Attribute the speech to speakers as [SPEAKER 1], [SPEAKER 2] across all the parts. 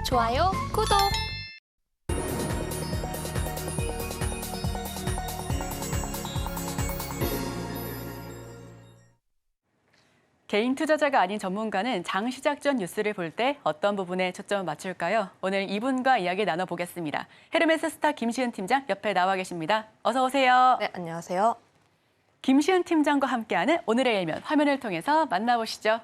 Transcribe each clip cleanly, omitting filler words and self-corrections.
[SPEAKER 1] 좋아요, 구독!
[SPEAKER 2] 개인 투자자가 아닌 전문가는 장 시작 전 뉴스를 볼 때 어떤 부분에 초점을 맞출까요? 오늘 이분과 이야기 나눠보겠습니다. 헤르메스 스타 김시은 팀장 옆에 나와 계십니다. 어서 오세요.
[SPEAKER 3] 네, 안녕하세요.
[SPEAKER 2] 김시은 팀장과 함께하는 오늘의 일면 화면을 통해서 만나보시죠.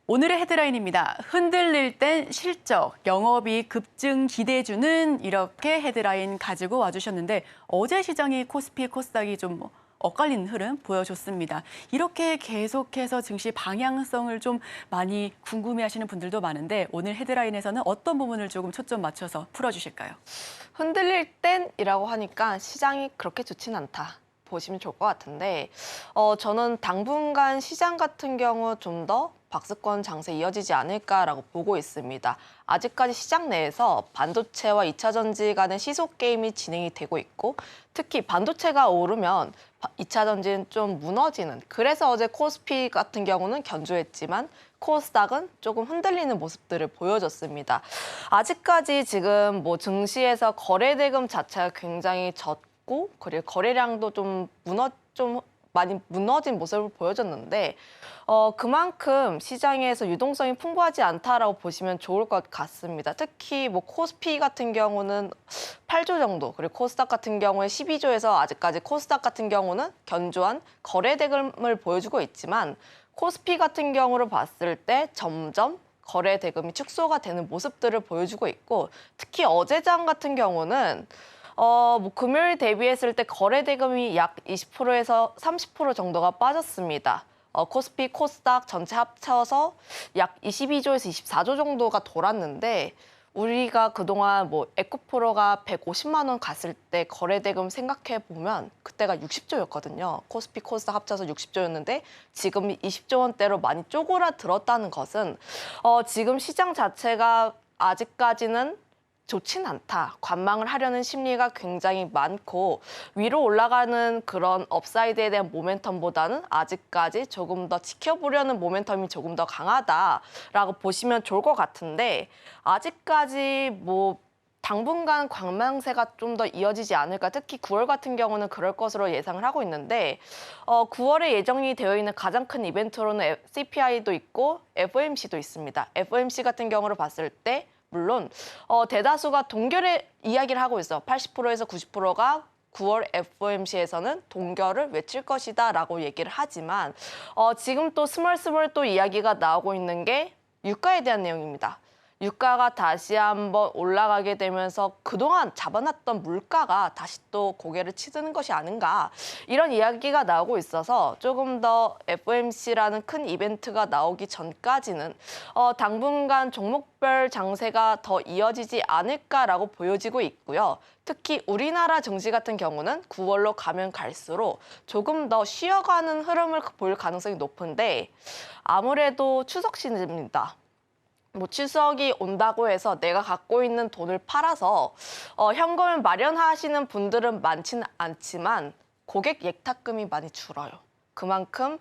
[SPEAKER 2] 오늘의 헤드라인입니다. 흔들릴 땐 실적, 영업이익 급증 기대주는 이렇게 헤드라인 가지고 와주셨는데 어제 시장이 코스피, 코스닥이 좀 엇갈리는 흐름 보여줬습니다. 이렇게 계속해서 증시 방향성을 좀 많이 궁금해하시는 분들도 많은데 오늘 헤드라인에서는 어떤 부분을 조금 초점 맞춰서 풀어주실까요?
[SPEAKER 3] 흔들릴 땐이라고 하니까 시장이 그렇게 좋진 않다 보시면 좋을 것 같은데 저는 당분간 시장 같은 경우 좀 더 박스권 장세 이어지지 않을까라고 보고 있습니다. 아직까지 시장 내에서 반도체와 2차 전지 간의 시속 게임이 진행이 되고 있고 특히 반도체가 오르면 2차 전지는 좀 무너지는 그래서 어제 코스피 같은 경우는 견조했지만 코스닥은 조금 흔들리는 모습들을 보여줬습니다. 아직까지 지금 뭐 증시에서 거래 대금 자체가 굉장히 적고 그리고 거래량도 좀 많이 무너진 모습을 보여줬는데 그만큼 시장에서 유동성이 풍부하지 않다라고 보시면 좋을 것 같습니다. 특히 뭐 코스피 같은 경우는 8조 정도, 그리고 코스닥 같은 경우에 12조에서 아직까지 코스닥 같은 경우는 견조한 거래 대금을 보여주고 있지만 코스피 같은 경우를 봤을 때 점점 거래 대금이 축소가 되는 모습들을 보여주고 있고 특히 어제장 같은 경우는 뭐 금요일 대비했을 때 거래 대금이 약 20%에서 30% 정도가 빠졌습니다. 코스피, 코스닥 전체 합쳐서 약 22조에서 24조 정도가 돌았는데 우리가 그동안 뭐 에코프로가 150만 원 갔을 때 거래 대금 생각해 보면 그때가 60조였거든요. 코스피, 코스닥 합쳐서 60조였는데 지금 20조 원대로 많이 쪼그라들었다는 것은 지금 시장 자체가 아직까지는 좋진 않다. 관망을 하려는 심리가 굉장히 많고 위로 올라가는 그런 업사이드에 대한 모멘텀보다는 아직까지 조금 더 지켜보려는 모멘텀이 조금 더 강하다라고 보시면 좋을 것 같은데 아직까지 뭐 당분간 관망세가 좀 더 이어지지 않을까. 특히 9월 같은 경우는 그럴 것으로 예상을 하고 있는데 9월에 예정이 되어 있는 가장 큰 이벤트로는 CPI도 있고 FOMC도 있습니다. FOMC 같은 경우를 봤을 때 물론 대다수가 동결의 이야기를 하고 있어. 80%에서 90%가 9월 FOMC에서는 동결을 외칠 것이다 라고 얘기를 하지만 지금 또 스멀스멀 또 이야기가 나오고 있는 게 유가에 대한 내용입니다. 유가가 다시 한번 올라가게 되면서 그동안 잡아놨던 물가가 다시 또 고개를 치드는 것이 아닌가 이런 이야기가 나오고 있어서 조금 더 FOMC라는 큰 이벤트가 나오기 전까지는 당분간 종목별 장세가 더 이어지지 않을까라고 보여지고 있고요. 특히 우리나라 증시 같은 경우는 9월로 가면 갈수록 조금 더 쉬어가는 흐름을 볼 가능성이 높은데 아무래도 추석 시즌입니다. 뭐 추석이 온다고 해서 내가 갖고 있는 돈을 팔아서 현금을 마련하시는 분들은 많지는 않지만 고객 예탁금이 많이 줄어요. 그만큼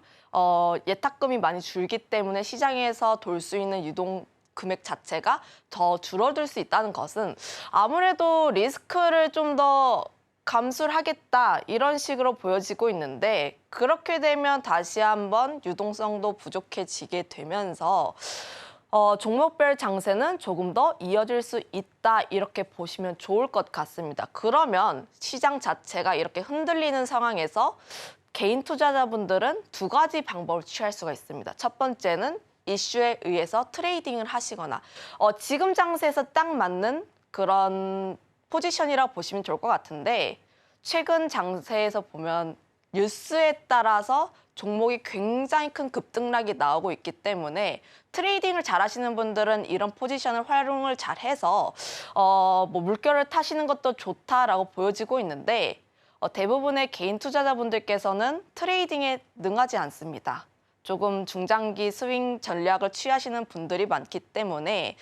[SPEAKER 3] 예탁금이 많이 줄기 때문에 시장에서 돌 수 있는 유동 금액 자체가 더 줄어들 수 있다는 것은 아무래도 리스크를 좀 더 감수를 하겠다 이런 식으로 보여지고 있는데 그렇게 되면 다시 한번 유동성도 부족해지게 되면서 종목별 장세는 조금 더 이어질 수 있다 이렇게 보시면 좋을 것 같습니다. 그러면 시장 자체가 이렇게 흔들리는 상황에서 개인 투자자분들은 두 가지 방법을 취할 수가 있습니다. 첫 번째는 이슈에 의해서 트레이딩을 하시거나 지금 장세에서 딱 맞는 그런 포지션이라고 보시면 좋을 것 같은데 최근 장세에서 보면 뉴스에 따라서 종목이 굉장히 큰 급등락이 나오고 있기 때문에 트레이딩을 잘 하시는 분들은 이런 포지션을 활용을 잘 해서 뭐 물결을 타시는 것도 좋다라고 보여지고 있는데 대부분의 개인 투자자분들께서는 트레이딩에 능하지 않습니다. 조금 중장기 스윙 전략을 취하시는 분들이 많기 때문에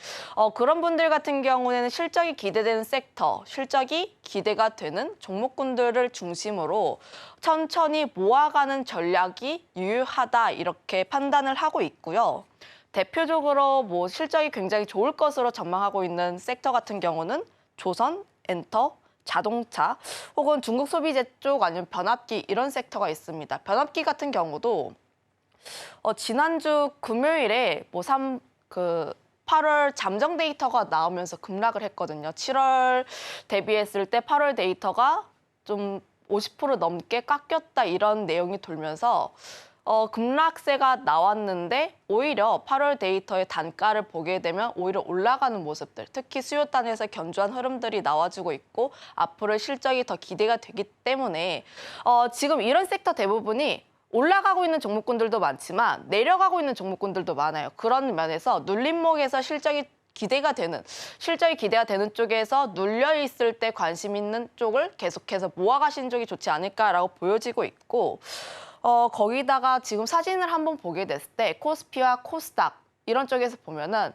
[SPEAKER 3] 그런 분들 같은 경우에는 실적이 기대되는 섹터, 실적이 기대가 되는 종목군들을 중심으로 천천히 모아가는 전략이 유효하다 이렇게 판단을 하고 있고요. 대표적으로 뭐 실적이 굉장히 좋을 것으로 전망하고 있는 섹터 같은 경우는 조선, 엔터, 자동차 혹은 중국 소비재 쪽 아니면 변압기 이런 섹터가 있습니다. 변압기 같은 경우도 지난주 금요일에 뭐 8월 잠정 데이터가 나오면서 급락을 했거든요. 7월 대비했을 때 8월 데이터가 좀 50% 넘게 깎였다 이런 내용이 돌면서 급락세가 나왔는데 오히려 8월 데이터의 단가를 보게 되면 오히려 올라가는 모습들, 특히 수요단에서 견조한 흐름들이 나와주고 있고 앞으로의 실적이 더 기대가 되기 때문에 지금 이런 섹터 대부분이 올라가고 있는 종목군들도 많지만 내려가고 있는 종목군들도 많아요. 그런 면에서 눌림목에서 실적이 기대가 되는 쪽에서 눌려 있을 때 관심 있는 쪽을 계속해서 모아가시는 쪽이 좋지 않을까라고 보여지고 있고 거기다가 지금 사진을 한번 보게 됐을 때 코스피와 코스닥 이런 쪽에서 보면은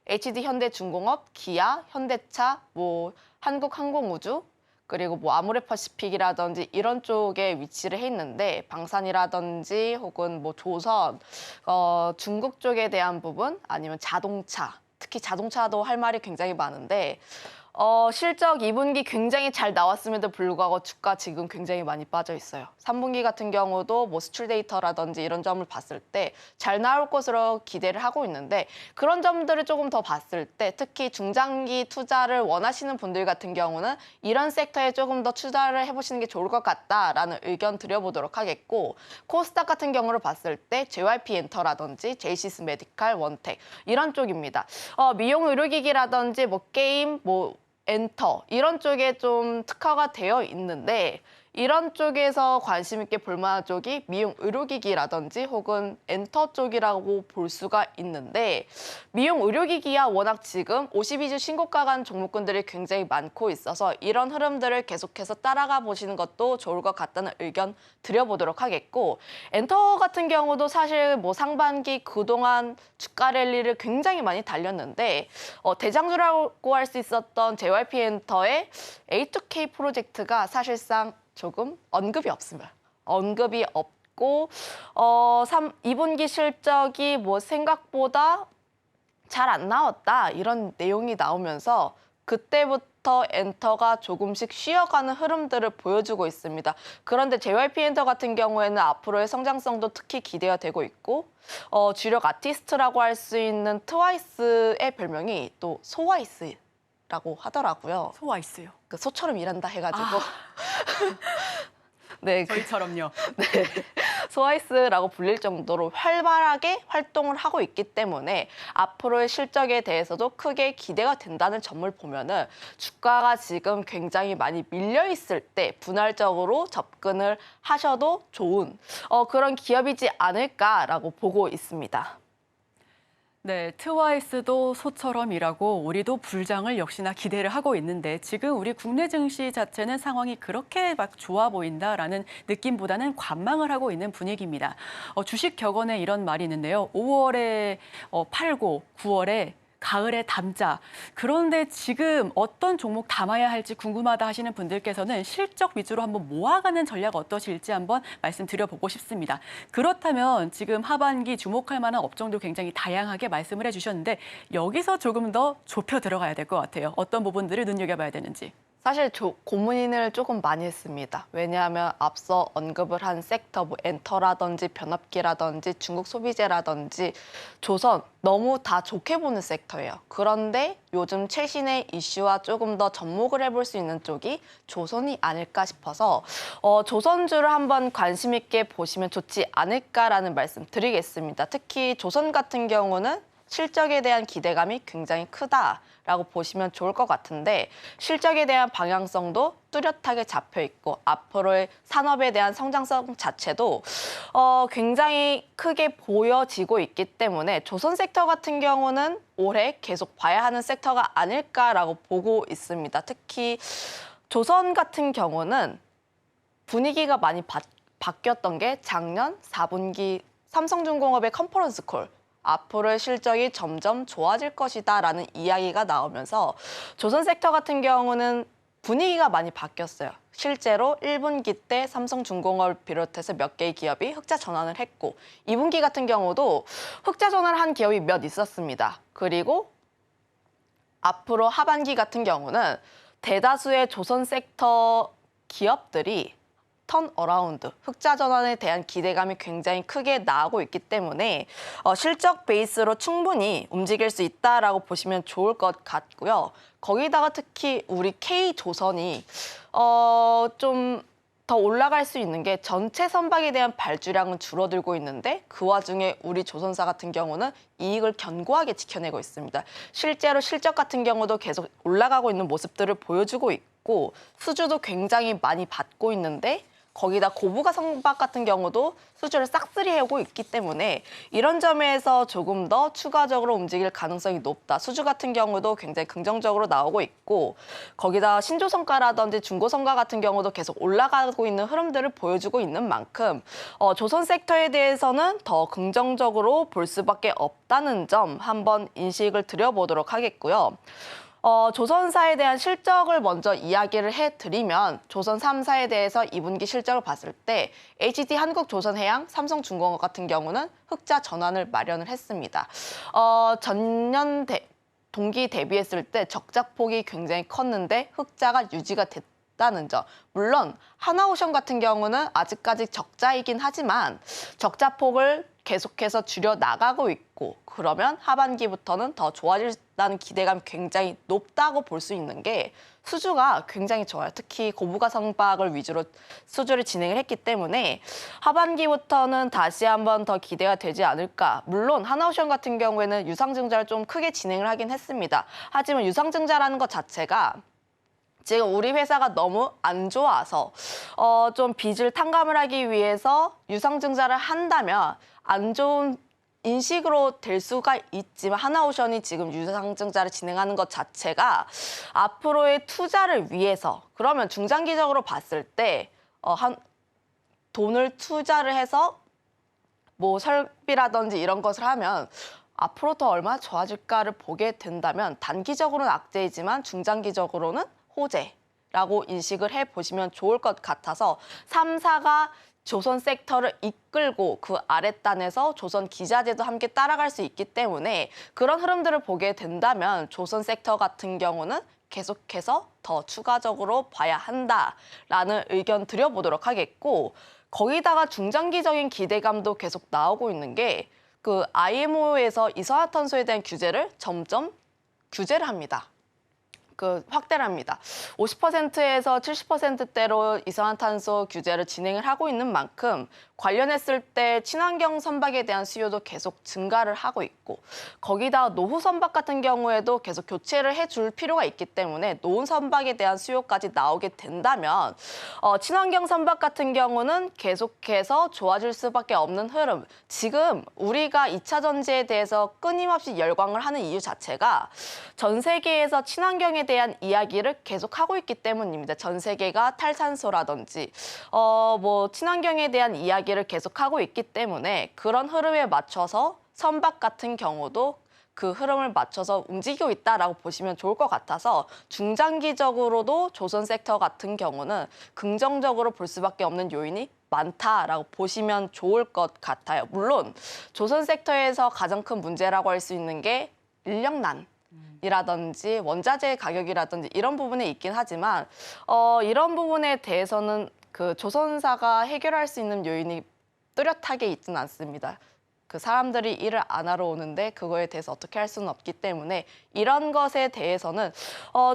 [SPEAKER 3] HD 현대중공업, 기아, 현대차, 뭐 한국항공우주 그리고 뭐 아모레퍼시픽이라든지 이런 쪽에 위치를 해 있는데 방산이라든지 혹은 뭐 조선, 중국 쪽에 대한 부분 아니면 자동차, 특히 자동차도 할 말이 굉장히 많은데 실적 2분기 굉장히 잘 나왔음에도 불구하고 주가 지금 굉장히 많이 빠져 있어요. 3분기 같은 경우도 뭐 수출 데이터라든지 이런 점을 봤을 때 잘 나올 것으로 기대를 하고 있는데 그런 점들을 조금 더 봤을 때 특히 중장기 투자를 원하시는 분들 같은 경우는 이런 섹터에 조금 더 투자를 해보시는 게 좋을 것 같다라는 의견 드려보도록 하겠고 코스닥 같은 경우를 봤을 때 JYP 엔터라든지 제이시스 메디칼, 원텍 이런 쪽입니다. 미용 의료기기라든지 뭐 게임, 뭐 엔터 이런 쪽에 좀 특화가 되어 있는데 이런 쪽에서 관심 있게 볼 만한 쪽이 미용 의료기기라든지 혹은 엔터 쪽이라고 볼 수가 있는데 미용 의료기기야 워낙 지금 52주 신고가 간 종목군들이 굉장히 많고 있어서 이런 흐름들을 계속해서 따라가 보시는 것도 좋을 것 같다는 의견 드려보도록 하겠고 엔터 같은 경우도 사실 뭐 상반기 그동안 주가 랠리를 굉장히 많이 달렸는데 대장주라고 할 수 있었던 JYP 엔터의 A2K 프로젝트가 사실상 조금 언급이 없습니다. 언급이 없고 2분기 실적이 뭐 생각보다 잘 안 나왔다 이런 내용이 나오면서 그때부터 엔터가 조금씩 쉬어가는 흐름들을 보여주고 있습니다. 그런데 JYP 엔터 같은 경우에는 앞으로의 성장성도 특히 기대가 되고 있고 주력 아티스트라고 할 수 있는 트와이스의 별명이 또 소와이스라고 하더라고요.
[SPEAKER 2] 소와이스요.
[SPEAKER 3] 그 소처럼 일한다 해가지고 네,
[SPEAKER 2] 저희처럼요.
[SPEAKER 3] 네, 소와이스라고 불릴 정도로 활발하게 활동을 하고 있기 때문에 앞으로의 실적에 대해서도 크게 기대가 된다는 점을 보면은 주가가 지금 굉장히 많이 밀려 있을 때 분할적으로 접근을 하셔도 좋은 그런 기업이지 않을까라고 보고 있습니다.
[SPEAKER 2] 네, 트와이스도 소처럼 일하고 우리도 불장을 역시나 기대를 하고 있는데 지금 우리 국내 증시 자체는 상황이 그렇게 막 좋아 보인다라는 느낌보다는 관망을 하고 있는 분위기입니다. 주식 격언에 이런 말이 있는데요. 5월에 팔고 9월에 가을에 담자. 그런데 지금 어떤 종목 담아야 할지 궁금하다 하시는 분들께서는 실적 위주로 한번 모아가는 전략 어떠실지 한번 말씀드려보고 싶습니다. 그렇다면 지금 하반기 주목할 만한 업종도 굉장히 다양하게 말씀을 해주셨는데 여기서 조금 더 좁혀 들어가야 될 것 같아요. 어떤 부분들을 눈여겨봐야 되는지.
[SPEAKER 3] 사실 고민을 조금 많이 했습니다. 왜냐하면 앞서 언급을 한 섹터, 뭐 엔터라든지 변압기라든지 중국 소비재라든지 조선 너무 다 좋게 보는 섹터예요. 그런데 요즘 최신의 이슈와 조금 더 접목을 해볼 수 있는 쪽이 조선이 아닐까 싶어서 조선주를 한번 관심 있게 보시면 좋지 않을까라는 말씀 드리겠습니다. 특히 조선 같은 경우는 실적에 대한 기대감이 굉장히 크다라고 보시면 좋을 것 같은데 실적에 대한 방향성도 뚜렷하게 잡혀 있고 앞으로의 산업에 대한 성장성 자체도 굉장히 크게 보여지고 있기 때문에 조선 섹터 같은 경우는 올해 계속 봐야 하는 섹터가 아닐까라고 보고 있습니다. 특히 조선 같은 경우는 분위기가 많이 바뀌었던 게 작년 4분기 삼성중공업의 컨퍼런스 콜 앞으로의 실적이 점점 좋아질 것이다라는 이야기가 나오면서 조선 섹터 같은 경우는 분위기가 많이 바뀌었어요. 실제로 1분기 때 삼성중공업을 비롯해서 몇 개의 기업이 흑자 전환을 했고 2분기 같은 경우도 흑자 전환을 한 기업이 몇 있었습니다. 그리고 앞으로 하반기 같은 경우는 대다수의 조선 섹터 기업들이 턴어라운드, 흑자 전환에 대한 기대감이 굉장히 크게 나오고 있기 때문에 실적 베이스로 충분히 움직일 수 있다라고 보시면 좋을 것 같고요. 거기다가 특히 우리 K조선이 좀 더 올라갈 수 있는 게 전체 선박에 대한 발주량은 줄어들고 있는데 그 와중에 우리 조선사 같은 경우는 이익을 견고하게 지켜내고 있습니다. 실제로 실적 같은 경우도 계속 올라가고 있는 모습들을 보여주고 있고 수주도 굉장히 많이 받고 있는데 거기다 고부가 선박 같은 경우도 수주를 싹쓸이 해오고 있기 때문에 이런 점에서 조금 더 추가적으로 움직일 가능성이 높다. 수주 같은 경우도 굉장히 긍정적으로 나오고 있고 거기다 신조성과라든지 중고성과 같은 경우도 계속 올라가고 있는 흐름들을 보여주고 있는 만큼 조선 섹터에 대해서는 더 긍정적으로 볼 수밖에 없다는 점 한번 인식을 드려보도록 하겠고요. 조선사에 대한 실적을 먼저 이야기를 해드리면 조선 3사에 대해서 2분기 실적을 봤을 때 HT 한국조선해양, 삼성중공업 같은 경우는 흑자 전환을 마련을 했습니다. 전년 동기 대비했을 때 적자폭이 굉장히 컸는데 흑자가 유지가 됐다는 점. 물론 하나오션 같은 경우는 아직까지 적자이긴 하지만 적자폭을 계속해서 줄여 나가고 있고 그러면 하반기부터는 더 좋아진다는 기대감이 굉장히 높다고 볼 수 있는 게 수주가 굉장히 좋아요. 특히 고부가 선박을 위주로 수주를 진행을 했기 때문에 하반기부터는 다시 한번 더 기대가 되지 않을까. 물론 하나오션 같은 경우에는 유상증자를 좀 크게 진행을 하긴 했습니다. 하지만 유상증자라는 것 자체가 지금 우리 회사가 너무 안 좋아서 좀 빚을 탕감을 하기 위해서 유상증자를 한다면 안 좋은 인식으로 될 수가 있지만 하나오션이 지금 유상증자를 진행하는 것 자체가 앞으로의 투자를 위해서 그러면 중장기적으로 봤을 때 돈을 투자를 해서 뭐 설비라든지 이런 것을 하면 앞으로 더 얼마나 좋아질까를 보게 된다면 단기적으로는 악재이지만 중장기적으로는 호재라고 인식을 해보시면 좋을 것 같아서 3사가 조선 섹터를 이끌고 그 아랫단에서 조선 기자재도 함께 따라갈 수 있기 때문에 그런 흐름들을 보게 된다면 조선 섹터 같은 경우는 계속해서 더 추가적으로 봐야 한다라는 의견 드려보도록 하겠고 거기다가 중장기적인 기대감도 계속 나오고 있는 게 그 IMO에서 이산화탄소에 대한 규제를 점점 규제를 합니다. 확대를 합니다. 50%에서 70%대로 이산화탄소 규제를 진행을 하고 있는 만큼 관련했을 때 친환경 선박에 대한 수요도 계속 증가를 하고 있고 거기다 노후 선박 같은 경우에도 계속 교체를 해줄 필요가 있기 때문에 노후 선박에 대한 수요까지 나오게 된다면 친환경 선박 같은 경우는 계속해서 좋아질 수밖에 없는 흐름. 지금 우리가 2차 전지에 대해서 끊임없이 열광을 하는 이유 자체가 전 세계에서 친환경에 대한 이야기를 계속하고 있기 때문입니다. 전 세계가 탈탄소라든지 뭐 친환경에 대한 이야기를 계속하고 있기 때문에 그런 흐름에 맞춰서 선박 같은 경우도 그 흐름을 맞춰서 움직이고 있다라고 보시면 좋을 것 같아서 중장기적으로도 조선 섹터 같은 경우는 긍정적으로 볼 수밖에 없는 요인이 많다라고 보시면 좋을 것 같아요. 물론 조선 섹터에서 가장 큰 문제라고 할 수 있는 게 인력난. 이라든지 원자재 가격이라든지 이런 부분에 있긴 하지만 이런 부분에 대해서는 그 조선사가 해결할 수 있는 요인이 뚜렷하게 있지는 않습니다. 그 사람들이 일을 안 하러 오는데 그거에 대해서 어떻게 할 수는 없기 때문에 이런 것에 대해서는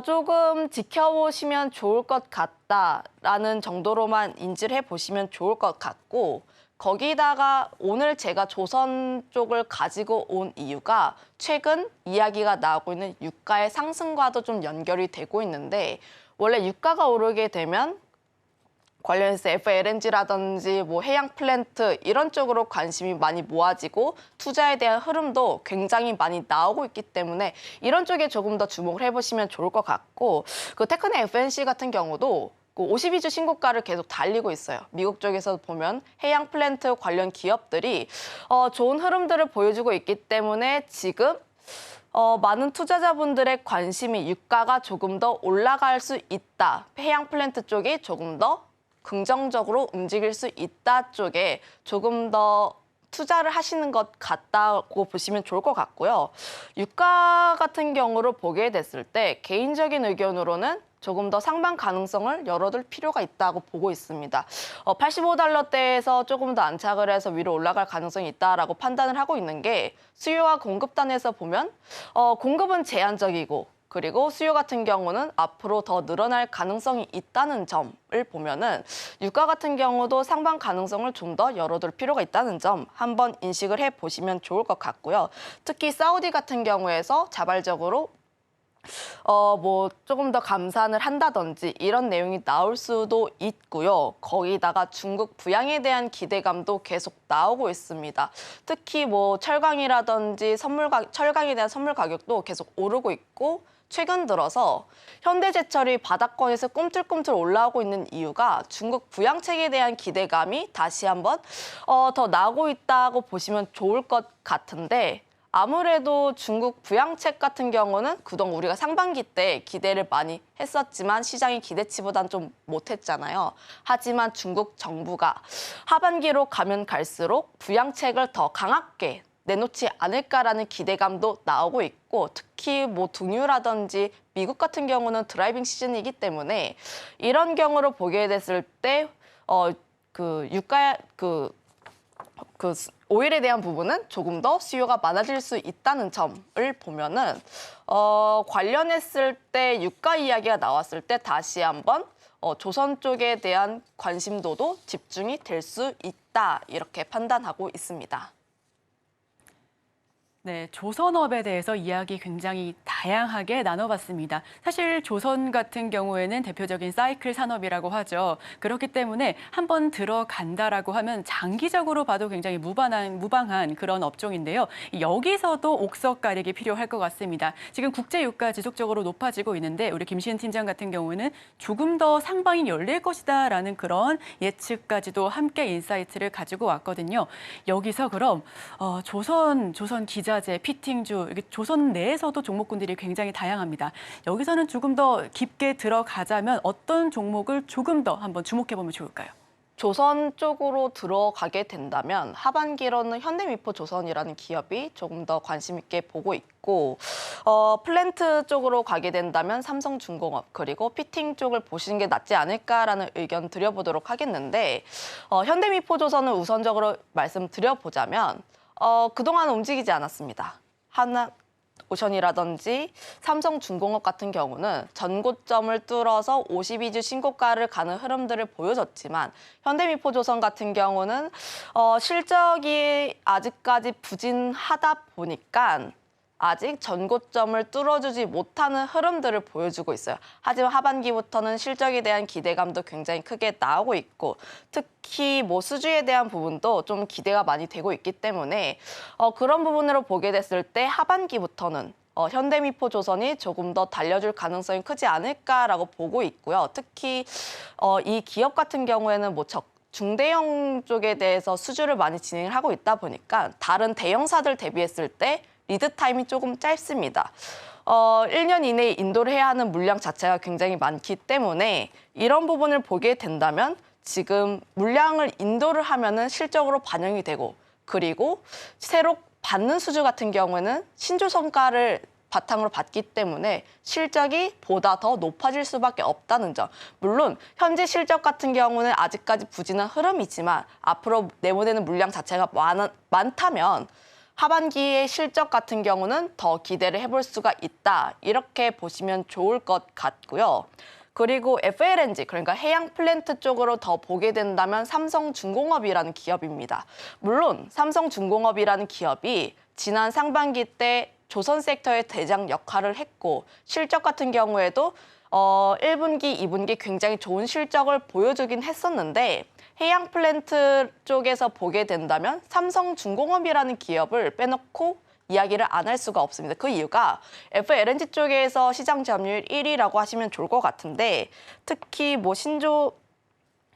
[SPEAKER 3] 조금 지켜보시면 좋을 것 같다라는 정도로만 인지를 해보시면 좋을 것 같고 거기다가 오늘 제가 조선 쪽을 가지고 온 이유가 최근 이야기가 나오고 있는 유가의 상승과도 좀 연결이 되고 있는데 원래 유가가 오르게 되면 관련해서 FLNG라든지 뭐 해양 플랜트 이런 쪽으로 관심이 많이 모아지고 투자에 대한 흐름도 굉장히 많이 나오고 있기 때문에 이런 쪽에 조금 더 주목을 해보시면 좋을 것 같고 그 테크네 FNC 같은 경우도 52주 신고가를 계속 달리고 있어요. 미국 쪽에서 보면 해양 플랜트 관련 기업들이 좋은 흐름들을 보여주고 있기 때문에 지금 많은 투자자분들의 관심이 유가가 조금 더 올라갈 수 있다. 해양 플랜트 쪽이 조금 더 긍정적으로 움직일 수 있다 쪽에 조금 더 투자를 하시는 것 같다고 보시면 좋을 것 같고요. 유가 같은 경우로 보게 됐을 때 개인적인 의견으로는 조금 더 상방 가능성을 열어둘 필요가 있다고 보고 있습니다. 85달러대에서 조금 더 안착을 해서 위로 올라갈 가능성이 있다라고 판단을 하고 있는 게 수요와 공급단에서 보면 공급은 제한적이고 그리고 수요 같은 경우는 앞으로 더 늘어날 가능성이 있다는 점을 보면은 유가 같은 경우도 상방 가능성을 좀 더 열어둘 필요가 있다는 점 한번 인식을 해보시면 좋을 것 같고요. 특히 사우디 같은 경우에서 자발적으로 뭐 조금 더 감산을 한다든지 이런 내용이 나올 수도 있고요. 거기다가 중국 부양에 대한 기대감도 계속 나오고 있습니다. 특히 뭐 철강이라든지 철강에 대한 선물 가격도 계속 오르고 있고 최근 들어서 현대제철이 바닥권에서 꿈틀꿈틀 올라오고 있는 이유가 중국 부양책에 대한 기대감이 다시 한번 더 나오고 있다고 보시면 좋을 것 같은데 아무래도 중국 부양책 같은 경우는 그동안 우리가 상반기 때 기대를 많이 했었지만 시장이 기대치보단 좀 못했잖아요. 하지만 중국 정부가 하반기로 가면 갈수록 부양책을 더 강하게 내놓지 않을까라는 기대감도 나오고 있고 특히 뭐 등유라든지 미국 같은 경우는 드라이빙 시즌이기 때문에 이런 경우로 보게 됐을 때 오일에 대한 부분은 조금 더 수요가 많아질 수 있다는 점을 보면은 관련했을 때 유가 이야기가 나왔을 때 다시 한번 조선 쪽에 대한 관심도도 집중이 될 수 있다 이렇게 판단하고 있습니다.
[SPEAKER 2] 네, 조선업에 대해서 이야기 굉장히 다양하게 나눠봤습니다. 사실 조선 같은 경우에는 대표적인 사이클 산업이라고 하죠. 그렇기 때문에 한번 들어간다라고 하면 장기적으로 봐도 굉장히 무방한 그런 업종인데요. 여기서도 옥석 가력이 필요할 것 같습니다. 지금 국제 유가 지속적으로 높아지고 있는데 우리 김시은 팀장 같은 경우는 조금 더 상방이 열릴 것이다라는 그런 예측까지도 함께 인사이트를 가지고 왔거든요. 여기서 그럼 조선 기자재, 피팅주, 이게 조선 내에서도 종목군들이 굉장히 다양합니다. 여기서는 조금 더 깊게 들어가자면 어떤 종목을 조금 더 한번 주목해보면 좋을까요?
[SPEAKER 3] 조선 쪽으로 들어가게 된다면 하반기로는 현대미포조선이라는 기업이 조금 더 관심 있게 보고 있고 플랜트 쪽으로 가게 된다면 삼성중공업 그리고 피팅 쪽을 보시는 게 낫지 않을까라는 의견 드려보도록 하겠는데 현대미포조선을 우선적으로 말씀드려보자면 그동안 움직이지 않았습니다. 하나오션이라든지 삼성중공업 같은 경우는 전고점을 뚫어서 52주 신고가를 가는 흐름들을 보여줬지만 현대미포조선 같은 경우는 실적이 아직까지 부진하다 보니까 아직 전고점을 뚫어주지 못하는 흐름들을 보여주고 있어요. 하지만 하반기부터는 실적에 대한 기대감도 굉장히 크게 나오고 있고 특히 뭐 수주에 대한 부분도 좀 기대가 많이 되고 있기 때문에 그런 부분으로 보게 됐을 때 하반기부터는 현대미포조선이 조금 더 달려줄 가능성이 크지 않을까라고 보고 있고요. 특히 이 기업 같은 경우에는 뭐 중대형 쪽에 대해서 수주를 많이 진행을 하고 있다 보니까 다른 대형사들 대비했을 때 리드 타임이 조금 짧습니다. 1년 이내에 인도를 해야 하는 물량 자체가 굉장히 많기 때문에 이런 부분을 보게 된다면 지금 물량을 인도를 하면은 실적으로 반영이 되고 그리고 새로 받는 수주 같은 경우에는 신조 성과를 바탕으로 받기 때문에 실적이 보다 더 높아질 수밖에 없다는 점. 물론 현재 실적 같은 경우는 아직까지 부진한 흐름이지만 앞으로 내보내는 물량 자체가 많다면 하반기의 실적 같은 경우는 더 기대를 해볼 수가 있다. 이렇게 보시면 좋을 것 같고요. 그리고 FLNG, 그러니까 해양 플랜트 쪽으로 더 보게 된다면 삼성중공업이라는 기업입니다. 물론 삼성중공업이라는 기업이 지난 상반기 때 조선 섹터의 대장 역할을 했고 실적 같은 경우에도 1분기, 2분기 굉장히 좋은 실적을 보여주긴 했었는데 해양 플랜트 쪽에서 보게 된다면 삼성중공업이라는 기업을 빼놓고 이야기를 안 할 수가 없습니다. 그 이유가 FLNG 쪽에서 시장 점유율 1위라고 하시면 좋을 것 같은데 특히 뭐 신조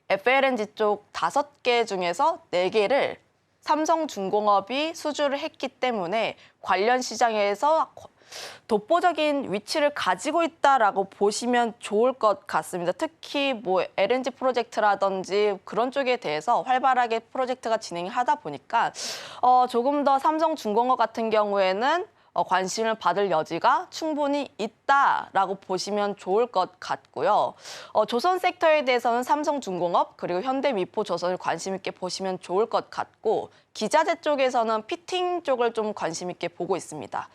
[SPEAKER 3] FLNG 쪽 5개 중에서 4개를 삼성중공업이 수주를 했기 때문에 관련 시장에서 독보적인 위치를 가지고 있다라고 보시면 좋을 것 같습니다. 특히 뭐 LNG 프로젝트라든지 그런 쪽에 대해서 활발하게 프로젝트가 진행하다 보니까 조금 더 삼성중공업 같은 경우에는 관심을 받을 여지가 충분히 있다라고 보시면 좋을 것 같고요. 조선 섹터에 대해서는 삼성중공업 그리고 현대미포조선을 관심 있게 보시면 좋을 것 같고 기자재 쪽에서는 피팅 쪽을 좀 관심 있게 보고 있습니다.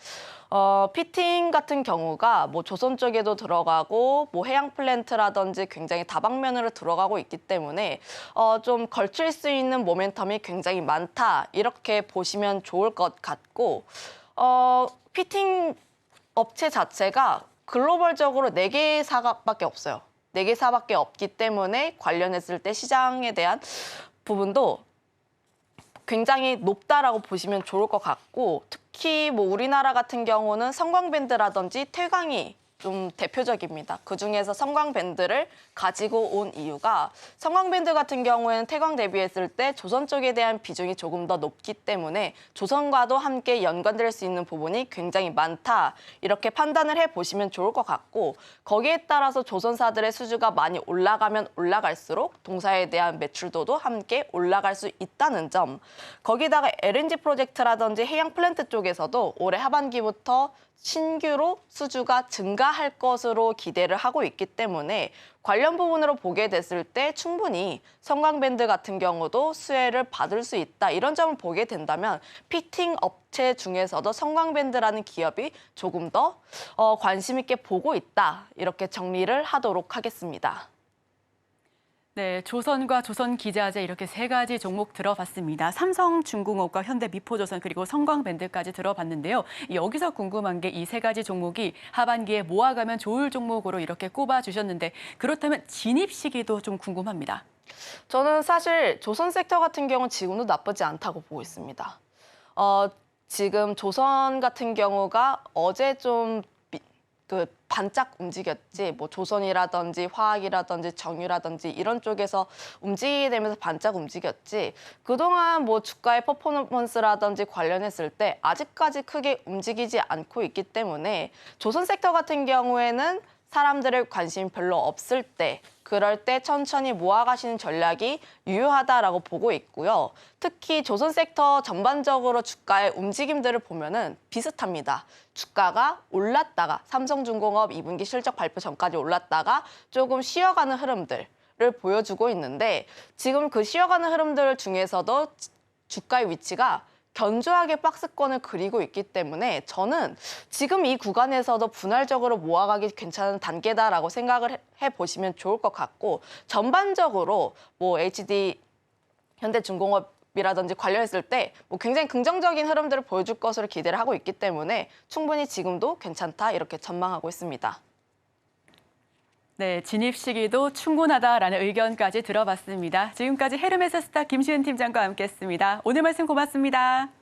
[SPEAKER 3] 피팅 같은 경우가 뭐 조선 쪽에도 들어가고 뭐 해양 플랜트라든지 굉장히 다방면으로 들어가고 있기 때문에 좀 걸칠 수 있는 모멘텀이 굉장히 많다 이렇게 보시면 좋을 것 같고 피팅 업체 자체가 글로벌적으로 4개사밖에 없어요. 4개사밖에 없기 때문에 관련했을 때 시장에 대한 부분도 굉장히 높다라고 보시면 좋을 것 같고 특히 뭐 우리나라 같은 경우는 성광밴드라든지 태광이 좀 대표적입니다. 그중에서 성광밴드를 가지고 온 이유가 성광밴드 같은 경우에는 태광 대비했을 때 조선 쪽에 대한 비중이 조금 더 높기 때문에 조선과도 함께 연관될 수 있는 부분이 굉장히 많다. 이렇게 판단을 해보시면 좋을 것 같고 거기에 따라서 조선사들의 수주가 많이 올라가면 올라갈수록 동사에 대한 매출도도 함께 올라갈 수 있다는 점. 거기다가 LNG 프로젝트라든지 해양 플랜트 쪽에서도 올해 하반기부터 신규로 수주가 증가할 것으로 기대를 하고 있기 때문에 관련 부분으로 보게 됐을 때 충분히 성광밴드 같은 경우도 수혜를 받을 수 있다. 이런 점을 보게 된다면 피팅 업체 중에서도 성광밴드라는 기업이 조금 더 관심 있게 보고 있다. 이렇게 정리를 하도록 하겠습니다.
[SPEAKER 2] 네, 조선과 조선기자재 이렇게 3가지 종목 들어봤습니다. 삼성중공업과 현대미포조선 그리고 성광밴드까지 들어봤는데요. 여기서 궁금한 게 이 3가지 종목이 하반기에 모아가면 좋을 종목으로 이렇게 꼽아주셨는데 그렇다면 진입 시기도 좀 궁금합니다.
[SPEAKER 3] 저는 사실 조선 섹터 같은 경우는 지금도 나쁘지 않다고 보고 있습니다. 지금 조선 같은 경우가 어제 좀 반짝 움직였지 뭐 조선이라든지 화학이라든지 정유라든지 이런 쪽에서 움직이게 되면서 반짝 움직였지 그동안 뭐 주가의 퍼포먼스라든지 관련했을 때 아직까지 크게 움직이지 않고 있기 때문에 조선 섹터 같은 경우에는 사람들의 관심이 별로 없을 때 그럴 때 천천히 모아가시는 전략이 유효하다라고 보고 있고요. 특히 조선 섹터 전반적으로 주가의 움직임들을 보면은 비슷합니다. 주가가 올랐다가 삼성중공업 2분기 실적 발표 전까지 올랐다가 조금 쉬어가는 흐름들을 보여주고 있는데 지금 그 쉬어가는 흐름들 중에서도 주가의 위치가 견조하게 박스권을 그리고 있기 때문에 저는 지금 이 구간에서도 분할적으로 모아가기 괜찮은 단계다라고 생각을 해보시면 좋을 것 같고 전반적으로 뭐 HD 현대중공업이라든지 관련했을 때 뭐 굉장히 긍정적인 흐름들을 보여줄 것으로 기대를 하고 있기 때문에 충분히 지금도 괜찮다 이렇게 전망하고 있습니다.
[SPEAKER 2] 네, 진입 시기도 충분하다라는 의견까지 들어봤습니다. 지금까지 헤르메스 스타 김시은 팀장과 함께했습니다. 오늘 말씀 고맙습니다.